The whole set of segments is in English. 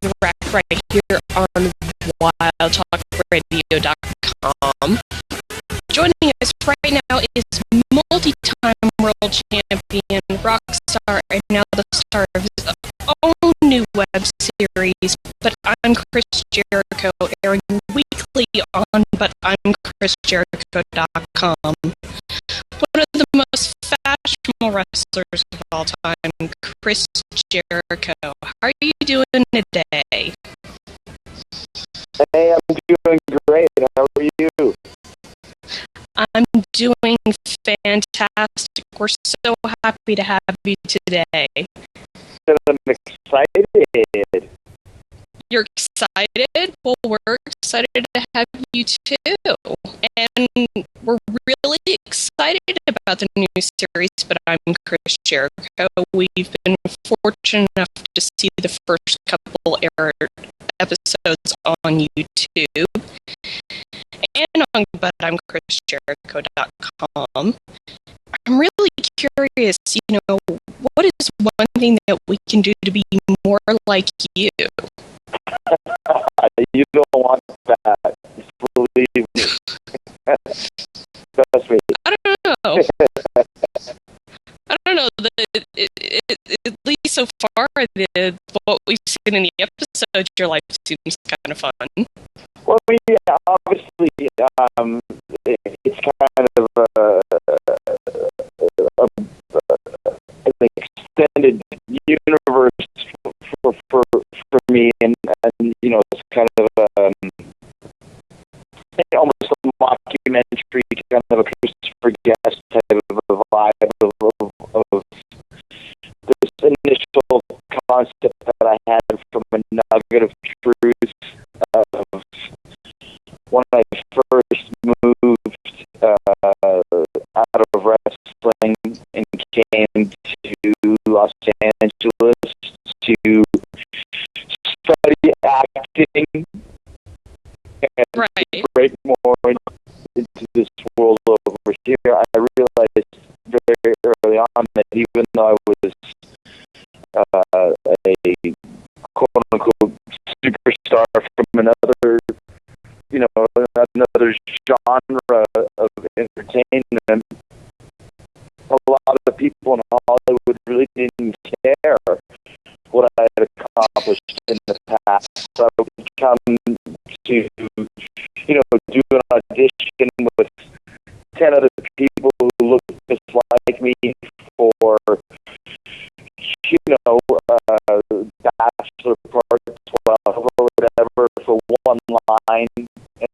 Rack right here on wildtalkradio.com. Joining us right now is multi-time world champion, rock star, and now the star of his own new web series, But I'm Chris Jericho, airing weekly on ButI'mChrisJericho.com. One of the most fashionable wrestlers of all time, Chris Jericho. How are you doing today? Hey, I'm doing great. How are you? I'm doing fantastic. We're so happy to have you today. I'm excited. You're excited? Well, we're excited to have you too. And we're really excited about the new series, But I'm Chris Jericho. We've been fortunate enough to see the first couple aired episodes on YouTube and on ButI'mChrisJericho.com. I'm really curious, what is one thing that we can do to be more like you? You don't want that. Believe me. Trust me. I don't know. At least so far, what we've seen in the episode, your life seems kind of fun. Well, yeah, obviously, it's kind of an extended universe for me, and it's kind of almost a mockumentary, kind of a Christopher Guest type of a vibe of this initial concept that I had from a nugget of truth of when I first moved out of wrestling and came to Los Angeles to study acting and break more into this world over here. I realized very early on that even though I was a quote-unquote superstar from another genre of entertainment, a lot of people in Hollywood really didn't care what I had accomplished in the past. So I would come to, do an audition with 10 other people who looked just like me for, bachelor part 12 or whatever for one line,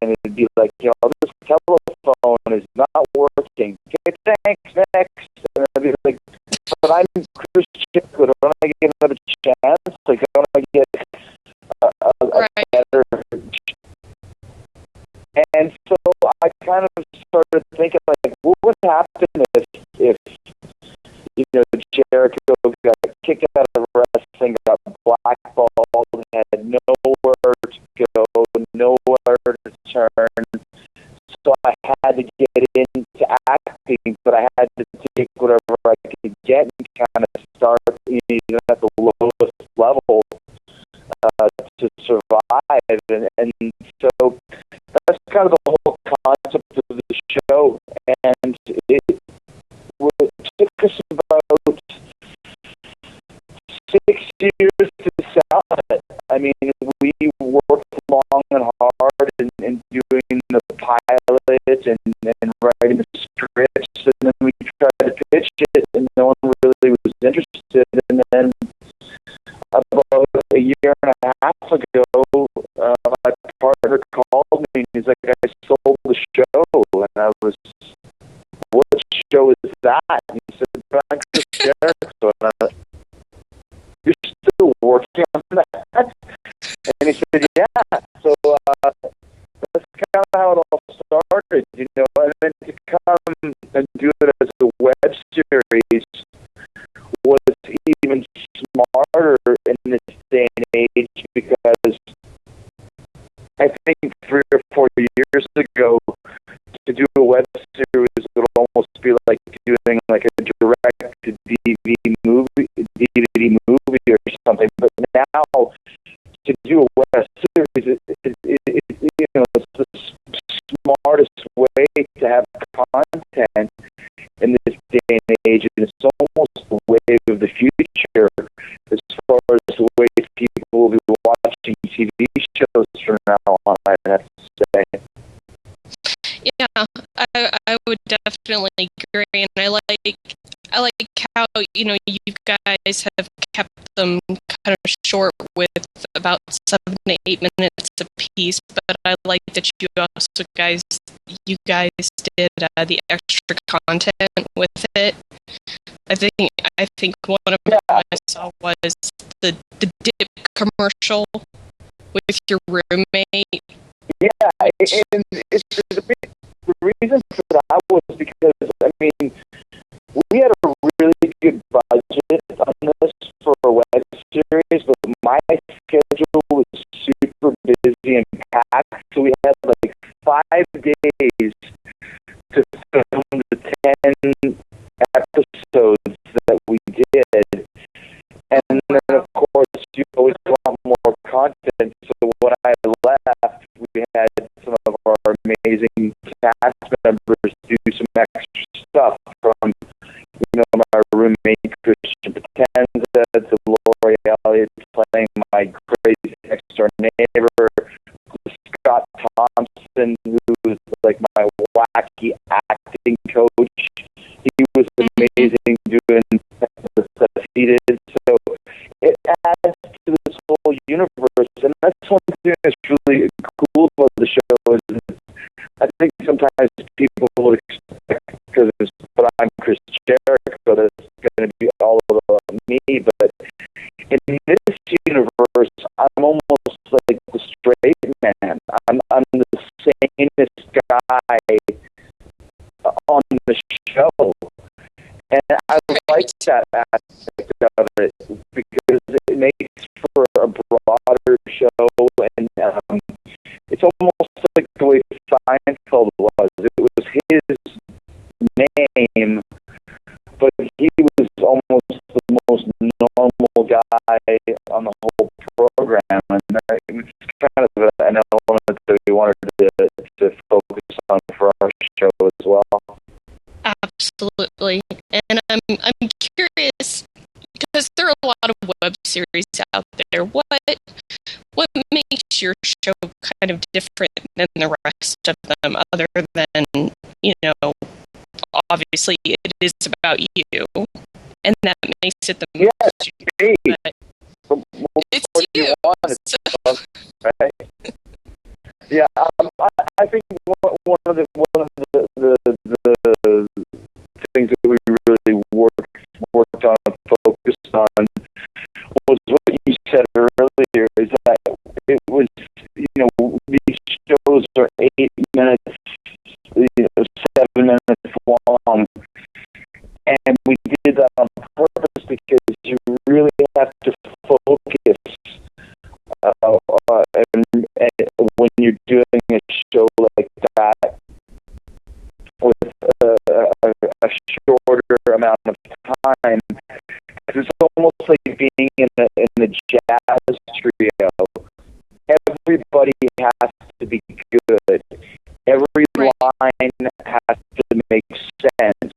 and it'd be like, this telephone is not working. Okay, thanks, next. And I'd be like, but I'm Chris Jericho. Don't I get another chance? Like, don't I get a better? And so I kind of started thinking, like, what would happen if Jericho got kicked out of wrestling, got blackballed, had nowhere to go, nowhere to turn. So I had to get into acting, but I had to take whatever I could get and kind of start even at the lowest level to survive. And so that's kind of the whole concept of the show. And it took us about 6 years to sell it. I mean, we worked long and hard in doing the pilot and writing the scripts, and then we tried to pitch it, and no one really was interested. And then about a year and a half ago, my partner called me, and he's like, I sold the show. And I was, what show is that? And he said, I'm Chris Jericho. And I was, you're still working on that? And he said, yeah. So that's kind of how it all started, and then to come and do it as a web series was even smarter in this day and age, because I think 3 or 4 years ago, to do a web series would almost be like doing like a direct to DVD movie or something. But now, to series, it's the smartest way to have content in this day and age, and it's almost the wave of the future as far as the way people will be watching TV shows from now on, I have to say. Yeah, I would definitely agree, and I like how you guys have kept them kind of short with about 7 to 8 minutes a piece. But I like that you guys did the extra content with it. I think one of them I saw was the dip commercial with your roommate. Yeah, and the reason for that was because, I mean, we had a really good budget on this for a web series, but my schedule was super busy and packed, so we had like 5 days to film the 10 episodes that we did. And then, of course, you always want more content. So when I left, we had some of our amazing cast members do some extra stuff, from my roommate Christian Potenza to Lori Elliott playing my crazy next-door neighbor, Scott Thompson, who was like my wacky acting coach. He was amazing doing the stuff he did. So it adds to this whole universe, and that's one thing that's really cool about the show. Is I think sometimes people would expect, because I'm Chris Jericho, that it's going to be all about me, but in this universe, I'm almost like the straight man. I'm the sanest guy on the show. And I like that aspect of it, because it makes for a broader show, and it's almost like the way Seinfeld was. It was his name, but he was almost the most normal guy on the whole program, and it was kind of an element that we wanted to focus on for our show as well. Absolutely. And I'm curious, because there are a lot of web series out there. What makes your show kind of different than the rest of them, other than, obviously it is about you, and that makes it the most unique, but it's you. Right? Yeah, I think one of the things that we really worked on and focused on was what you said earlier, is that it was, these shows are 8 minutes, 7 minutes long, and we did that on purpose because you really have to focus and when you're doing a show like that with a shorter amount of time. It's almost like being in the jazz trio. Everybody has to be good. Every line has to make sense.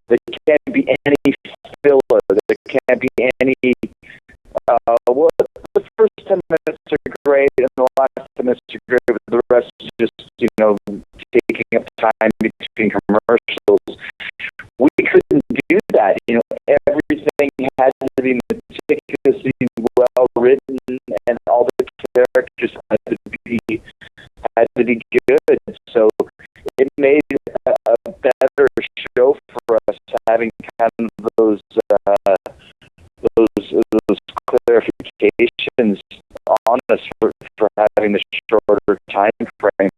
There can't be any filler. There can't be any. The first 10 minutes are great, and the last 10 minutes are great, but the rest is just, taking up time between commercials. We couldn't do that. Everything had to be meticulously well written, and all the characters had to be good. So it made a better show for us, having kind of those clarifications on us for having the shorter time frame.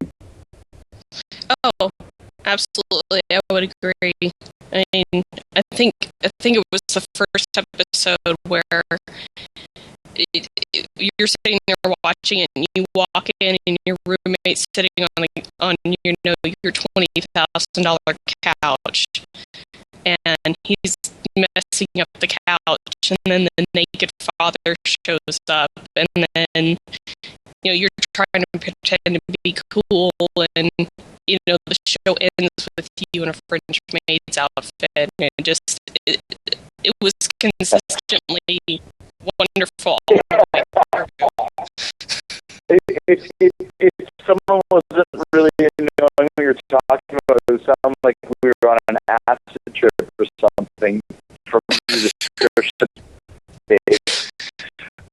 Oh, absolutely, I would agree. I mean, I think it was the first episode where you're sitting there watching it, and you walk in, and your roommate's sitting on your $20,000 couch, and he's messing up the couch, and then the naked father shows up, and then you're trying to pretend to be cool, and the show ends with you in a French maid's outfit, and it was consistently wonderful. If someone wasn't really knowing what you're talking about, it would sound like we were on an acid trip or something from the description.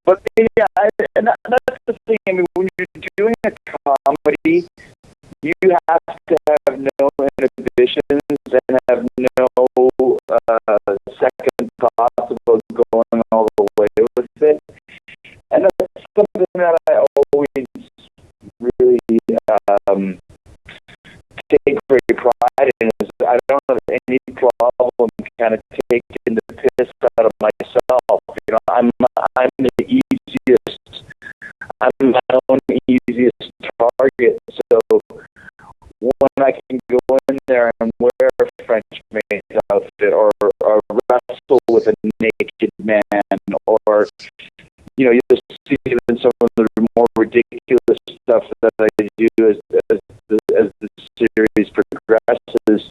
But yeah, and that's the thing. I mean, when you're doing a comedy, you have to have no inhibitions and have no second thoughts about going all the way with it. And that's something that I always really take great pride in. Is I don't have any problem kind of taking the piss out of myself. I'm the easiest. I'm my own easiest target. So when I can go in there and wear a French maid's outfit, or wrestle with a naked man, or you'll see even some of the more ridiculous stuff that I do as the series progresses.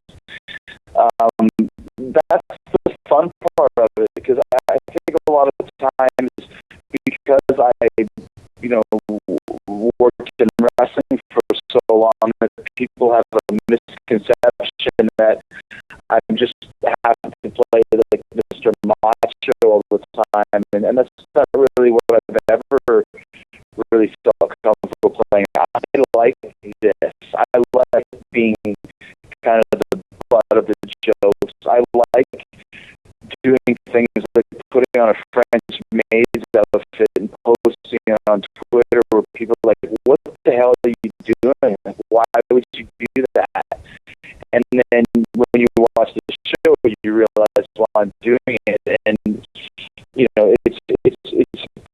That's the fun part of it, because I think a lot of times, because I worked in wrestling for so long, that people have a misconception that I'm just happen to play like Mr. Macho all the time, and that's not really what I've ever really felt comfortable playing. I like this. I like being kind of the butt of the jokes. I like doing things like putting on a French maid's outfit and posting it on Twitter, where people are like, what the hell are you doing? Like, why would you do that? And then when you watch the show, you realize why I'm doing it, and it's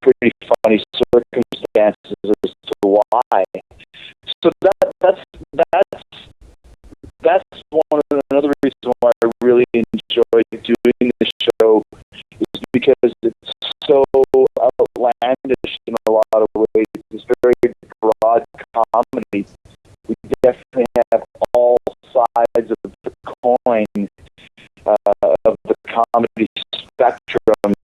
pretty funny circumstances as to why. So that's another reason why I really enjoy doing the show, is because it's so outlandish in a lot of ways. It's very broad comedy. We definitely have all sides of the coin of the comedy spectrum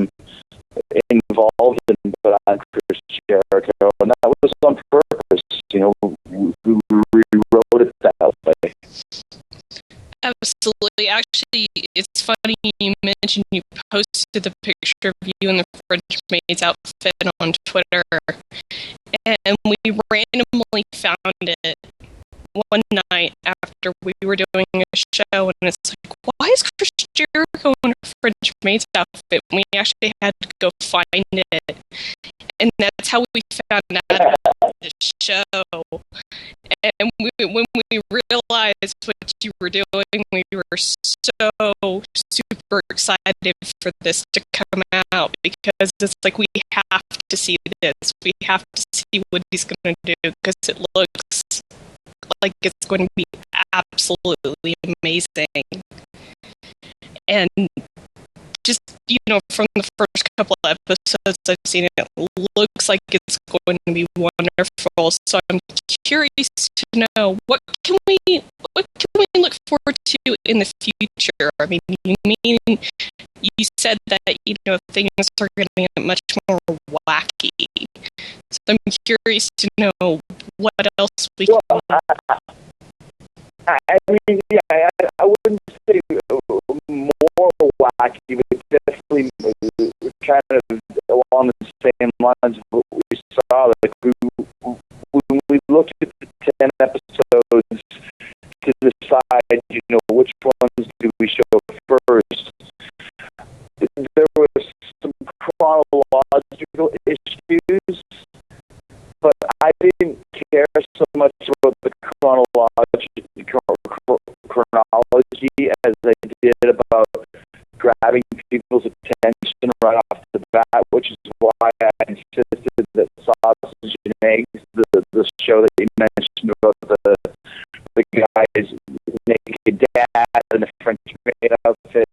involved in But I'm Chris Jericho, and that was on purpose. We rewrote it that way. Absolutely. Actually, it's funny you mentioned you posted the picture of you in the French maid's outfit on Twitter, and we randomly found it one night after we were doing a show, and it's like, why is Chris Jericho in a French maid's outfit? We actually had to go find it, and that's how we found out about the show. And when we realized what you were doing, we were so super excited for this to come out, because it's like, we have to see this. We have to see what he's going to do, because it looks like it's going to be absolutely amazing. And just, from the first couple of episodes I've seen, it looks like it's going to be wonderful. So I'm curious to know, what can we look forward to in the future? I mean, you said that things are going to get much more wacky. So I'm curious to know what else we can. I mean, yeah, I wouldn't say more wacky, but definitely kind of along the same lines of what we saw. Like, when we looked at the 10 episodes to decide, which ones do we show first, there were some chronological issues, but I didn't care so much about the chronology as I did about grabbing people's attention right off the bat, which is why I insisted that Sausage and Eggs, the show that you mentioned about the guy's naked dad in a French maid outfit,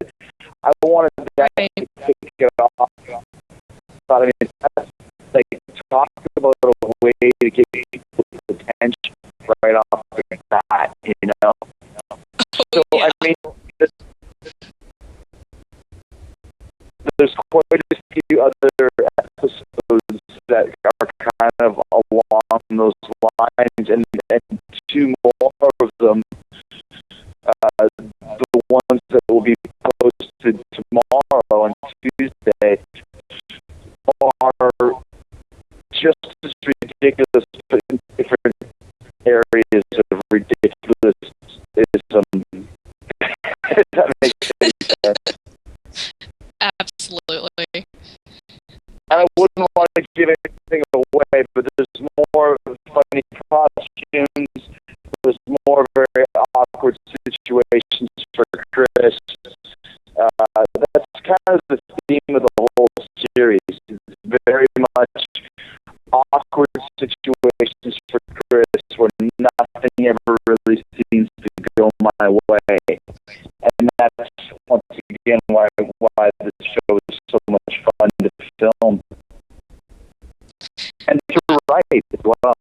I wanted that to kick it off. But I mean, that's like, talk about a way to get people's attention right off the bat, you know? So, yeah. I mean, there's quite a few other episodes that are kind of along those lines, and two more of them, the ones that will be posted tomorrow on Tuesday, are just as ridiculous, but in different areas of ridiculousism. If that makes sense. Absolutely. And I wouldn't want to give anything away, but there's more funny costumes. There's more very awkward situations for Chris. That's kind of the theme of the whole series. It's very much awkward situations for Chris where nothing ever really seems to go my way. And that's, once again, why this show is so much fun to film. And to write as well.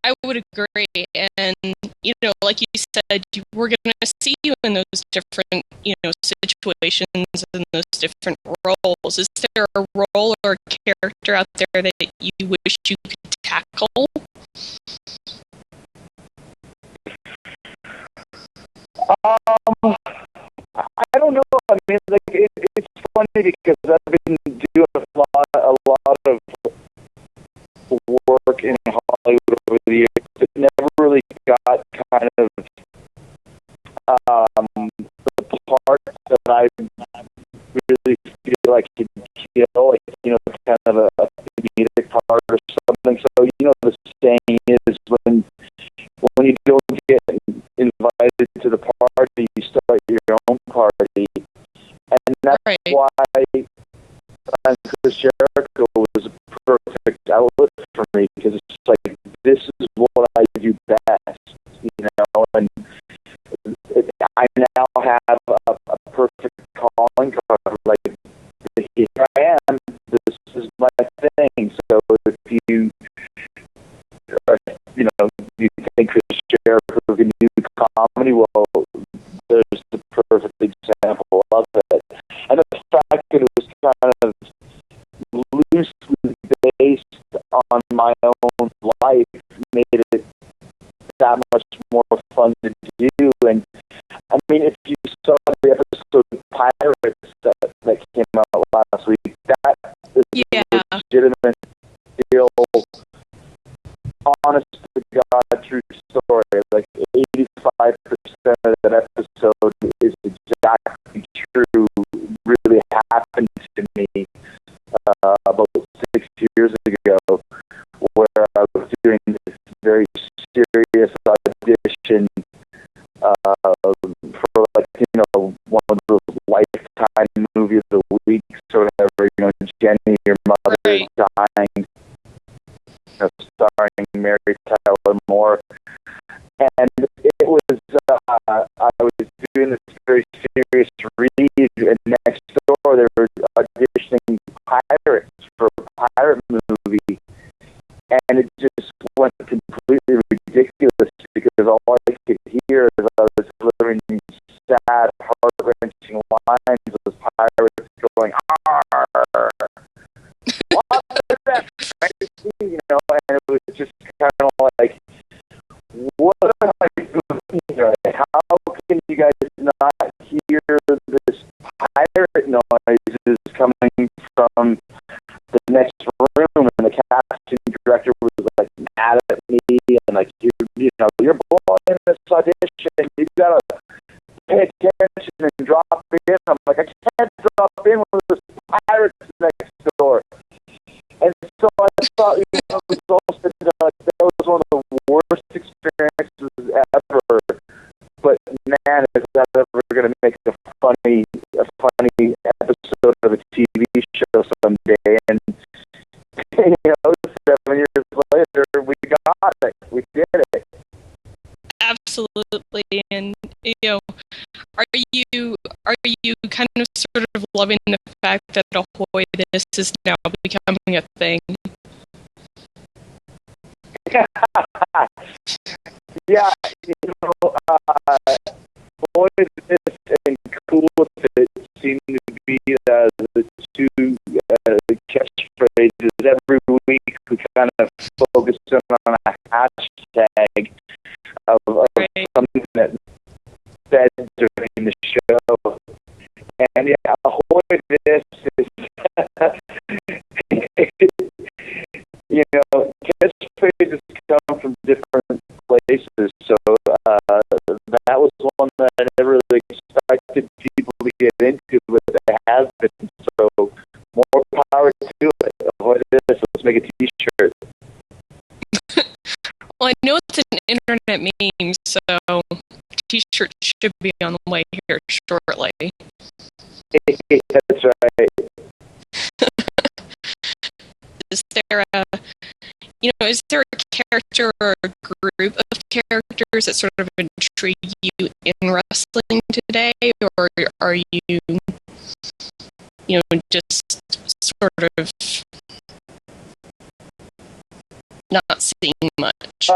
I would agree. And, you know, like you said, we're going to see you in those different, you know, situations and those different roles. Is there a role or character out there that you wish you could tackle? I don't know. I mean, like, it's funny because I've been doing a lot of work in Hollywood over the years, but never really got kind of the part that I really feel like could kill, like, you know, kind of a comedic part or something. So, you know, the saying is when you don't get invited to the party, you start your own party. And that's right. why Chris Jericho was a perfect outlet for me, because it's like, this is what I do best, you know, and I now have a perfect calling card. Like, here I am, this is my thing. So if you think Chris Jericho can do comedy, well, there's the perfect example of it. And the fact that it was kind of loosely based on my own life made it that much more fun to do. And I mean, if you saw the episode of Pirates that came out last week, that is a legitimate, real, honest to God, true story. Like 85% of that episode is exactly true. Really happened to me about 6 years ago, where I was doing this very serious audition for, like, you know, one of those Lifetime movie of the week, or whatever, you know, Jenny, Your Mother is Dying, you know, starring Mary Tyler Moore. And it was, I was doing this very serious read, and next door they were auditioning pirates for a pirate movie, and it just went completely ridiculous, because all I could hear as I was delivering these sad, heart-wrenching lines was pirates going, "Arr! What is that?" You know, and it was just kind of like, what am I doing here? How can you guys not hear this pirate noises coming from the next room? And the casting director was like mad at me, and like, you know, you're blowing this audition, you gotta pay attention and drop in. I'm like, I can't drop in with this pirate next door. And so I thought, you know, it was also, that was one of the worst experiences ever. But man, is that ever going to make a funny episode of a TV show someday? And you know, 7 years later, we got it. We did it. Absolutely. And, you know, are you kind of sort of loving the fact that Ahoy, this is now becoming a thing? Yeah, boy, this and cool with it seem to be the two catchphrases. Every week we kind of focus on a hashtag of something that said during the show. And yeah, Ahoy, this is, catchphrases come from different places. So that was one that I never really expected people to get into, but they have been. So more power to it. Ahoy, this, let's make a T-shirt. Well, I know it's an internet meme, so T-shirt should be on the way here shortly. That's right. Is there a character or a group of characters that sort of intrigue you in wrestling today, or are you just sort of not seeing much?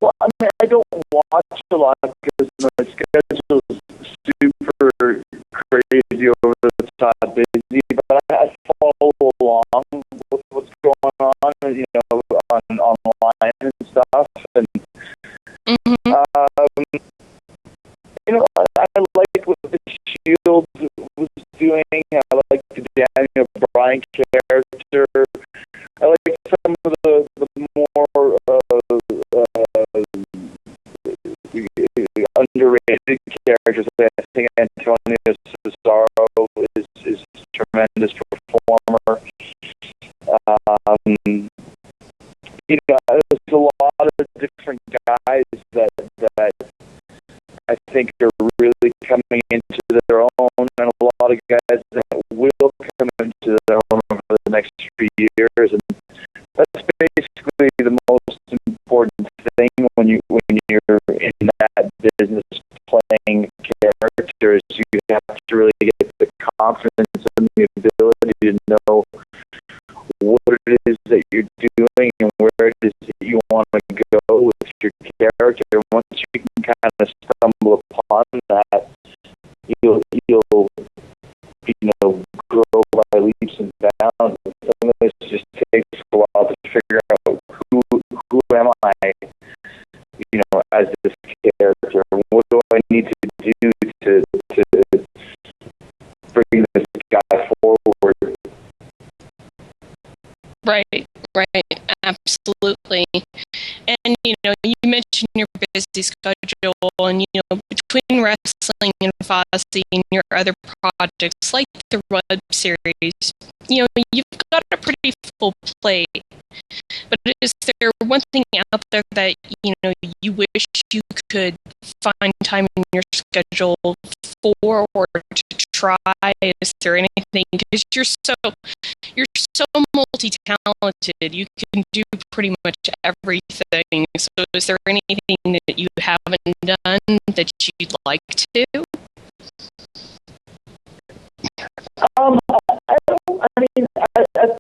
Well, I mean, I don't watch a lot because my schedule is super crazy, over the top busy, but I follow along with what's going on, on online and stuff. And I like what the Shield was doing. I like the Daniel Bryan character. I like some of the more underrated characters. I think Antonio Cesaro is a tremendous performer. There's a lot of different guys that I think are really coming into their own, and a lot of guys that will come into their own over the next few years. And that's basically the most important thing when you're in that business playing characters. You have to really get the confidence and the ability to know what it is that you're doing and where it is that you want to go with your character. Once you can kind of stumble upon that, you'll grow by leaps and bounds. Some of this just takes a while to figure out who am I, as this character. What do I need to do to bring this guy forward? Right, absolutely. And you mentioned your busy schedule, and between wrestling and Fozzy and your other projects like the web series, you've got a pretty full plate. But is there one thing out there that you wish you could find time in your schedule for, or to try? Is there anything, because you're so multi-talented, you can do pretty much everything. So is there anything that you haven't done that you'd like to? I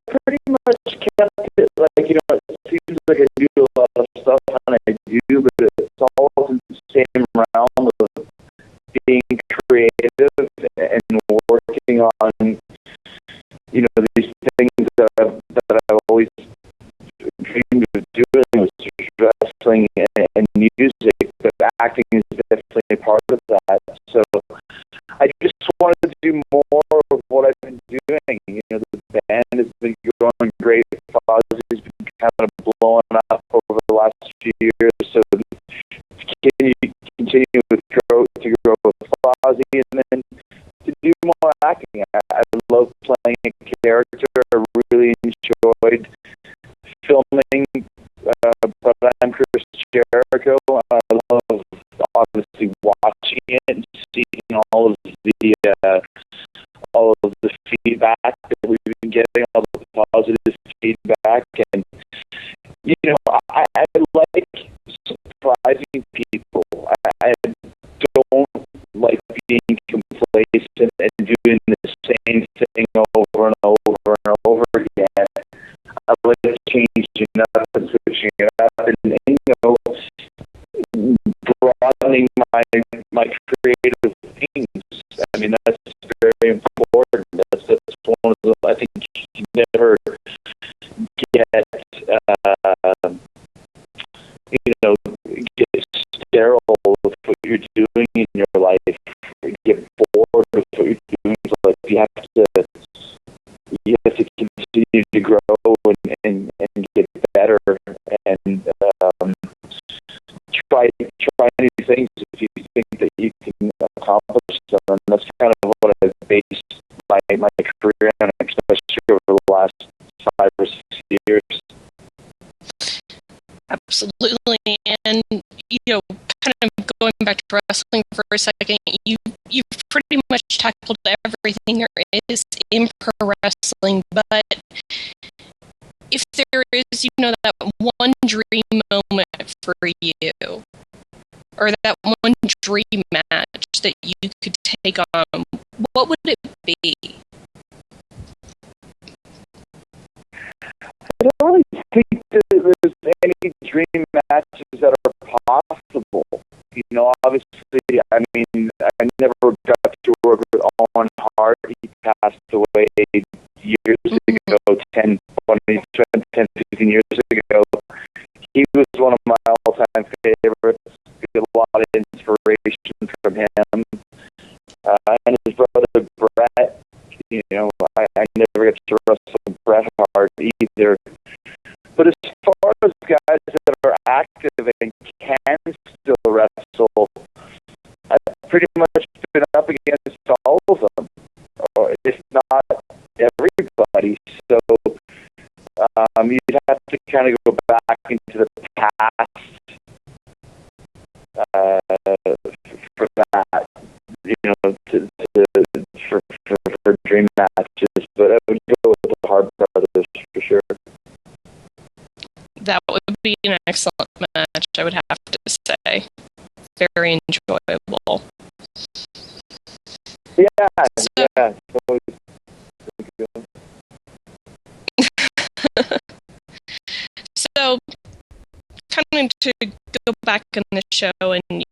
pretty much kept it it seems like I do a lot of stuff, and I do, but it's all in the same realm of being creative and working on, these things that I've always dreamed of doing, was wrestling and music, but acting is definitely a part of that. So I just wanted to do more of what I've been doing. The band has been growing great. Fozzy's been kind of blowing up over the last few years. So continue to grow with Fozzy, and then to do more acting. I love playing a character. I really enjoyed filming, but I'm Chris Jericho. I love obviously watching it and seeing all of the feedback that we've been getting, all the positive feedback, and I like surprising people. I don't like being complacent and doing the same thing over and over and over again. I like to change my creative things. I mean, that's very important. That's one of the, I think you never get, get sterile with what you're doing in your life. Get bored with what you're doing. Like you have to continue to grow and get better and try new things if you think that you can accomplish them. And that's kind of what I've based my career on, especially over the last 5 or 6 years. Absolutely. And, kind of going back to wrestling for a second, you've pretty much tackled everything there is in pro wrestling, but if there is, that one dream moment for you, or that one dream match that you could take on, what would it be? I don't really think that there's any dream matches that are possible. Obviously, I mean, I never got to work with Owen Hart. He passed away years ago, 10, 15 years ago. He was one of my all-time favorites. Got a lot of inspiration from him. And his brother, Brett. I never got to wrestle Bret Hart either. But as far as guys that are active and can still wrestle, I've pretty much been up against all of them, or if not everybody. So you'd have to kind of go back into the past for that, for dream matches. But I would go with the Hart Brothers for sure. That would be an excellent match, I would have to say. Very enjoyable. Yeah. So, kind of to go back in the show and,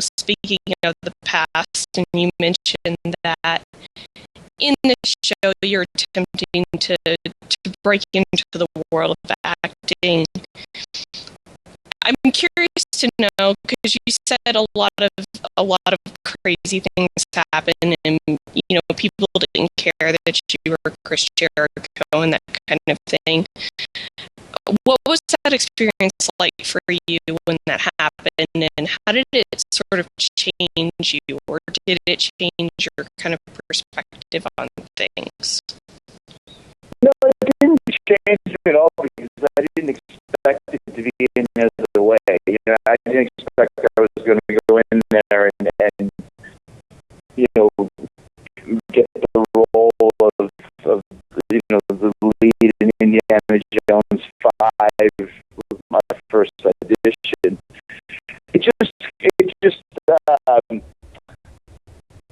speaking of the past, and you mentioned that in the show you're attempting to break into the world of acting. I'm curious to know, because you said a lot of crazy things happened, and people didn't care that you were Chris Jericho and that kind of thing. What was that experience like for you when that happened, and how did it sort of change you, or did it change your kind of perspective on things? No, it didn't change me at all because I didn't expect it to be in another way. I didn't expect I was going to go in there and get the role of the lead in Indiana Jones 5 with my first audition. It just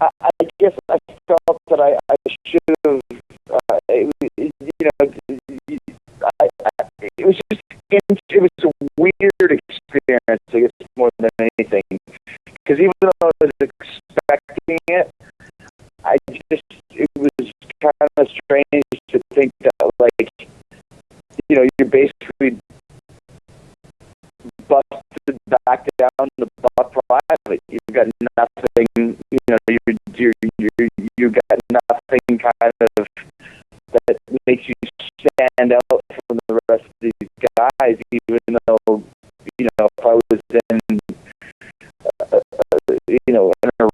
I guess I felt that I should have. It was a weird experience, I guess, more than anything. Because even though I was expecting it, it was kind of strange to think that, like, you're basically busted back down the butt private. You've got nothing, you got nothing kind of that makes you stand out from the rest of these guys, even though, if I was in a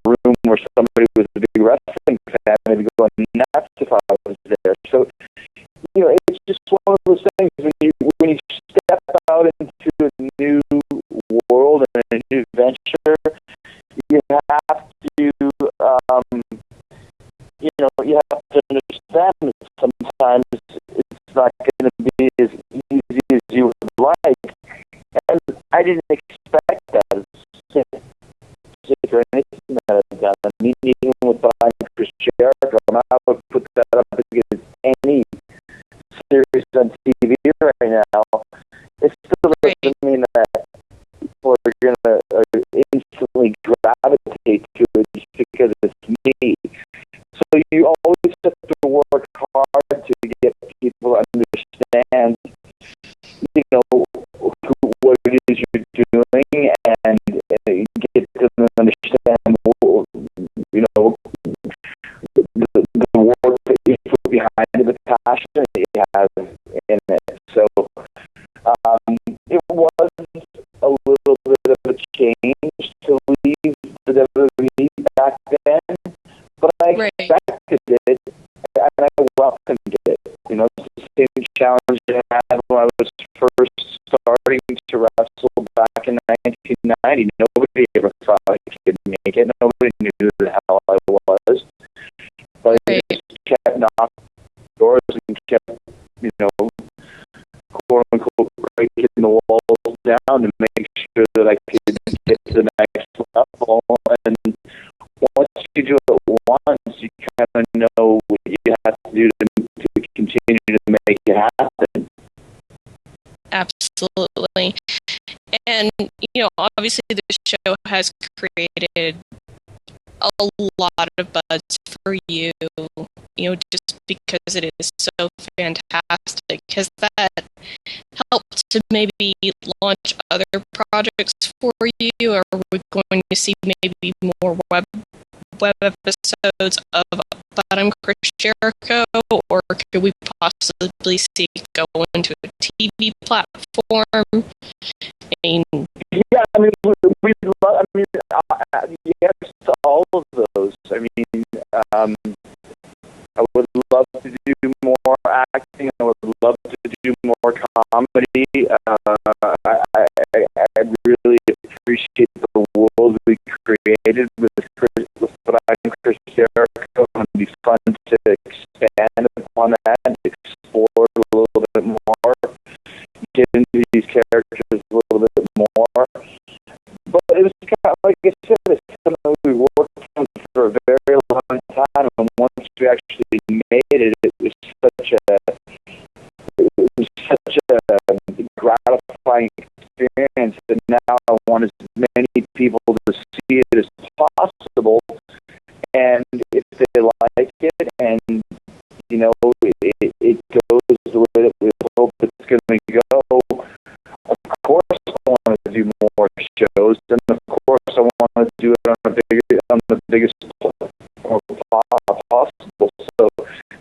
room where somebody was a big wrestling fan, I'd be going nuts if I was there. So, it's just one of those things when you step out into a new world and a new venture, you have to, you have to understand that sometimes it's not going to be as easy as you would like. And I didn't expect that or anything that I've done. I mean, even with buying Chris Jericho, and I would put that up against any series on TV right now. It still doesn't mean that people are going to instantly gravitate to it just because it's me. So you always have to work hard to get people to understand, what it is you're doing, and get them to understand, the work that you put behind it, the passion that you have in it. So it was a little bit of a change to leave the WWE back then, but I expected it, and I welcomed it. It's the same challenge I had when I was first starting to wrestle back in 1990. Nobody ever thought I could make it. Nobody knew who the hell I was. But I just kept knocking doors and kept, quote unquote, breaking the walls down to make sure that I could get to the next level. And once you do it once, you kind of know what you have to do to continue to make it happen. Absolutely. And, obviously the show has created a lot of buzz for you, just because it is so fantastic. Has that helped to maybe launch other projects for you? Or are we going to see maybe more web episodes of But I'm Chris Jericho, or could we possibly see it go into a TV platform? Yeah, we love, yes to all of those. I would love to do more acting. I would love to do more comedy. I really appreciate the world we created with But I'm Chris Jericho, and it'd be fun to expand upon that and explore it a little bit more, get into these characters a little bit more. But it was kind of, like I said, it's something we worked on for a very long time, and once we actually made it, it was such a gratifying experience, and now I want as many people to see it as possible. And if they like it, and it goes the way that we hope it's going to go, of course I want to do more shows, and of course I want to do it on the biggest platform possible. So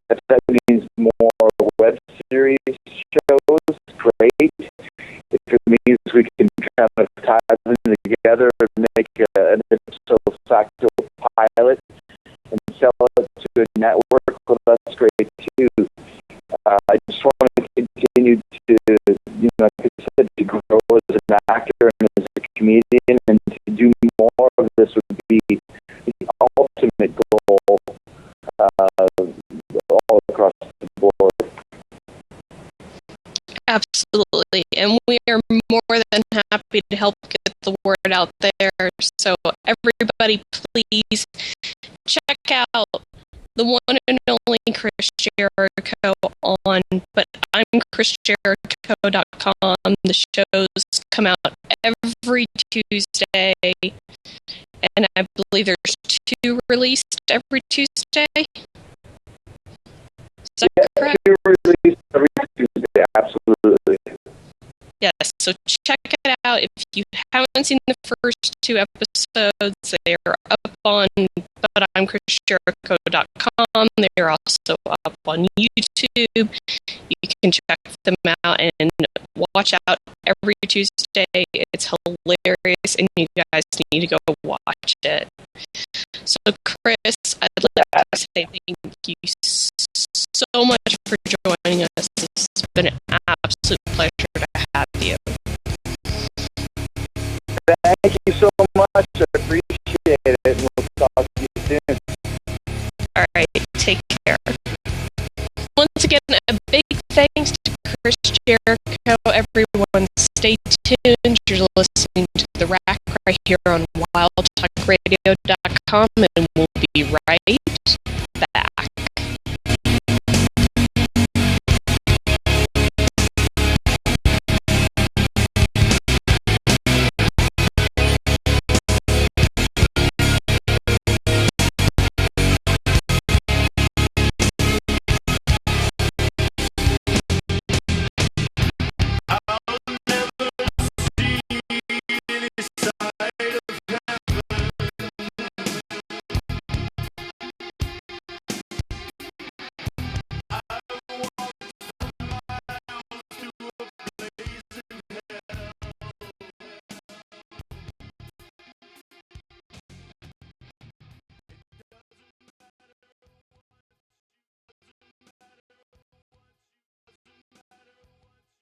if that means more web series shows, great. If it means we can kind of tie them together and make an ipso facto pilot and sell it to a network, well, that's great too. I just want to continue to, like I said, to grow as an actor and as a comedian, and to do more of this would be the ultimate goal all across the board. Absolutely, and we are more than happy to help get the word out there. So everybody, please check out the one and only Chris Jericho on butimchrisjericho.com. The shows come out every Tuesday, and I believe there's 2 released every Tuesday. Is that correct? 2 released every Tuesday, absolutely. Yes, so check it out. If you haven't seen the first 2 episodes, they are up on butimchrisjericho.com. They're also up on YouTube. You can check them out and watch out every Tuesday. It's hilarious, and you guys need to go watch it. So, Chris, I'd like to say thank you so much for joining us. This has been an absolute pleasure to have you. Thank you so much. I appreciate it. And we'll talk to you soon. All right. Take care. Once again, a big thanks to Chris Jericho. Everyone, stay tuned. You're listening to The Rack right here on wildtalkradio.com, and we'll be right back.